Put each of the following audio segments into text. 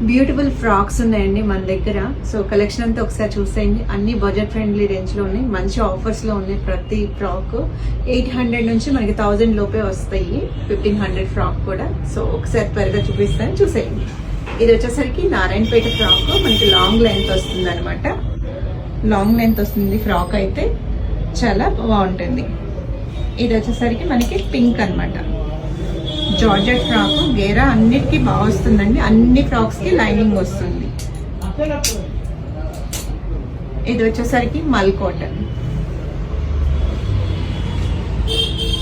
Beautiful frocks ఉన్నాయండి మన దగ్గర. సో కలెక్షన్ అంతా ఒకసారి చూసేయండి. అన్ని బడ్జెట్ ఫ్రెండ్లీ రేంజ్ లో ఉన్నాయి, మంచి ఆఫర్స్ లో ఉన్నాయి. ప్రతి ఫ్రాక్ 800 నుంచి మనకి 1000 లోపే వస్తాయి. 1500 ఫ్రాక్ కూడా. సో ఒకసారి త్వరగా చూపిస్తాను, చూసేయండి. ఇది వచ్చేసరికి నారాయణపేట ఫ్రాక్, మనకి లాంగ్ లెంత్ వస్తుంది అనమాట. లాంగ్ లెంత్ వస్తుంది ఫ్రాక్, అయితే చాలా బాగుంటుంది. ఇది వచ్చేసరికి మనకి పింక్ అనమాట. జార్జెట్ ఫ్రాక్, గేరా అన్నిటికీ బాగా వస్తుందండి. అన్ని ఫ్రాక్స్ కి లైనింగ్ వస్తుంది. ఇది వచ్చేసరికి మల్ కాటన్.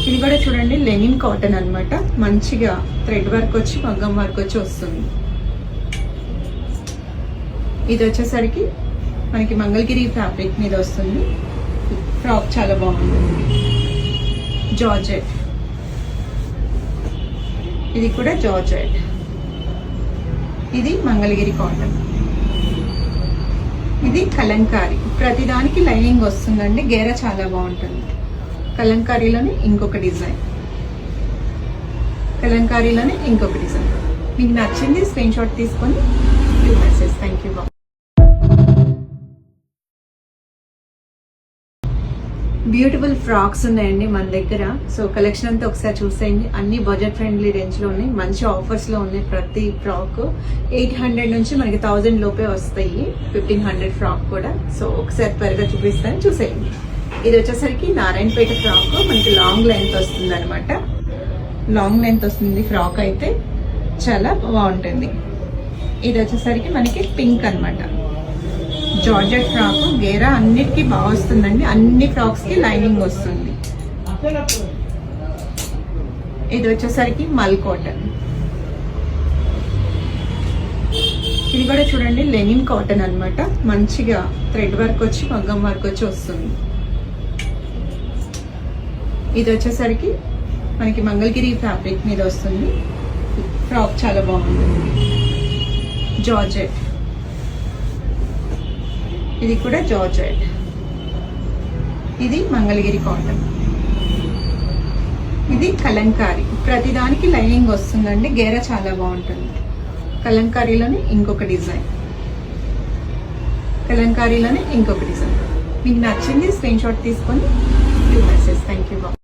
ఇది కూడా చూడండి లెనిన్ కాటన్ అన్నమాట. మంచిగా థ్రెడ్ వర్క్ వచ్చి మగ్గం వర్క్ వచ్చి వస్తుంది. ఇది వచ్చేసరికి మనకి మంగళగిరి ఫ్యాబ్రిక్ మీద వస్తుంది. ఫ్రాక్ చాలా బాగుంటుంది. జార్జెట్, ఇది కూడా జార్జెట్. ఇది మంగళగిరి కాటన్. ఇది కలంకారీ, ప్రతిదానికి లైనింగ్ వస్తుందండి. గేరా చాలా బాగుంటుంది. కలంకారీలోనే ఇంకొక డిజైన్, కలంకారీలోనే ఇంకొక డిజైన్. మీకు నచ్చింది స్క్రీన్ షాట్ తీసుకొని message. Thank you. Beautiful frocks ఉన్నాయండి మన దగ్గర. సో కలెక్షన్ అంతా ఒకసారి చూసేయండి. అన్ని బడ్జెట్ ఫ్రెండ్లీ రేంజ్ లో ఉన్నాయి, మంచి ఆఫర్స్ లో ఉన్నాయి. ప్రతి ఫ్రాక్ 800 నుంచి మనకి 1000 లోపే వస్తాయి. 1500 ఫ్రాక్ కూడా. సో ఒకసారి త్వరగా చూపిస్తాను, చూసేయండి. ఇది వచ్చేసరికి నారాయణపేట ఫ్రాక్, మనకి లాంగ్ లెంత్ వస్తుంది అనమాట. లాంగ్ లెంత్ వస్తుంది ఫ్రాక్, అయితే చాలా బాగుంటుంది. ఇది వచ్చేసరికి మనకి పింక్ అనమాట. జార్జెట్ ఫ్రాక్, గేరా అన్నిటికీ బాగా వస్తుందండి. అన్ని ఫ్రాక్స్ కి లైనింగ్ వస్తుంది. ఇది వచ్చేసరికి మల్ కాటన్. ఇది కూడా చూడండి లెనిన్ కాటన్ అన్నమాట. మంచిగా థ్రెడ్ వర్క్ వచ్చి మగ్గం వర్క్ వచ్చి వస్తుంది. ఇది వచ్చేసరికి మనకి మంగళగిరి ఫ్యాబ్రిక్ మీద వస్తుంది. ఫ్రాక్ చాలా బాగుంటుంది. జార్జెట్, ఇది కూడా జార్జెట్. ఇది మంగళగిరి కాటన్. ఇది కలంకారీ, ప్రతిదానికి లైనింగ్ వస్తుందండి. గేరా చాలా బాగుంటుంది. కలంకారీలోనే ఇంకొక డిజైన్, కలంకారీలోనే ఇంకొక డిజైన్. మీకు నచ్చింది స్క్రీన్ షాట్ తీసుకొని మెసేజ్. Thank you.